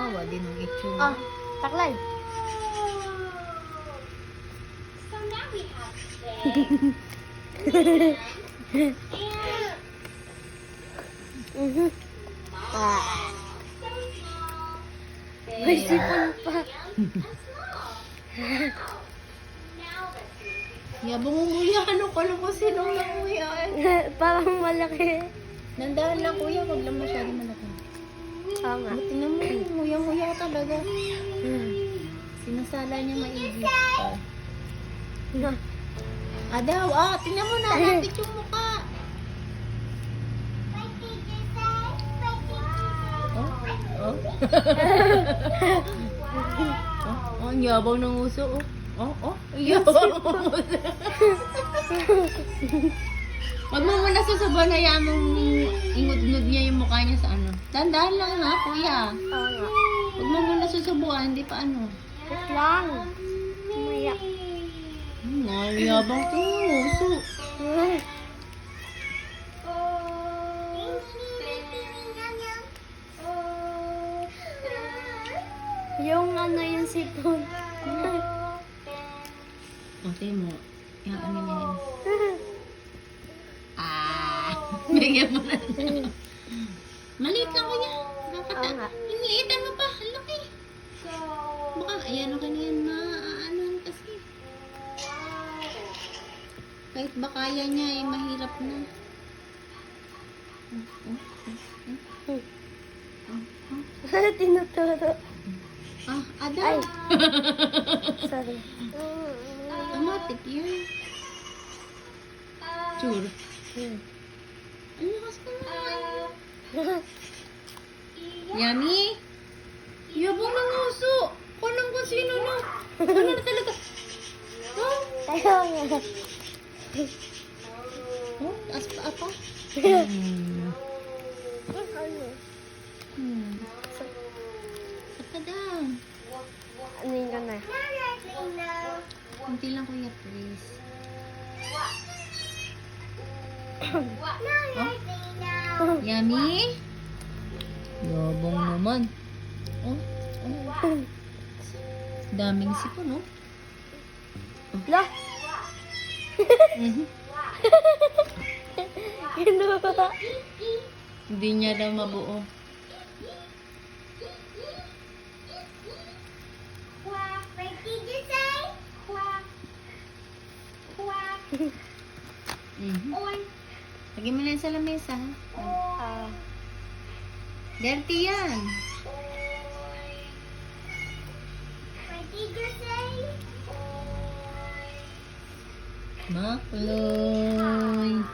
kawawa din ang itsura. Ah, taklay. So now we have steak. Mhm. Ah. May sipon pa. Yabang umuya, ano ko lang kung sinong nanguya. Parang malaki. Nandaan lang kuya, wag lang masyado malaki. Tama. Tingnan mo, nguyang-nguya talaga. Sinasala niya maigi. Daw, tingnan mo na, lapit yung mukha. Oh, oh. Oh, ang yabang ng uso, oh. Oh, ang yabang ng uso. Wag mo muna susubuan, hayaan mong ingod-ingod niya yung mukha niya sa ano. Tandaan lang ha, kuya. Tama. Wag mo muna susubuan, hindi pa ano. Wait lang. Maya. Ay, yabang to yung uso. Yung ano yung sipon. Okay mo, yung ano niya yun. Bigyan mo na. Maliit lang kuya. Oo nga. Yung liitan mo pa, ang laki. Baka, ayan o kanyan, maaanon kasi. Kahit ba kaya niya, eh, mahirap na. Tinuturo. Ada. Ay. Sorry. Automatic yun. Sure. Ano kasi naman? Yummy? Yabang ng uso. Kulang kung sino na. Ano na talaga? Ayaw nga. Oh, taas pa ako. Saka daw. Ano yung gana? Kunti lang kuya, please. Yummy? Yabang naman. Oh. Daming sipon, oh. La! Kinuha. Hindi niya daw mabuo. Quack. What did you say? Quack. Quack. Oink. Lagyan mo lang sa lamesa, ha? Ah. Dirty yan. What did you say? Makuloy.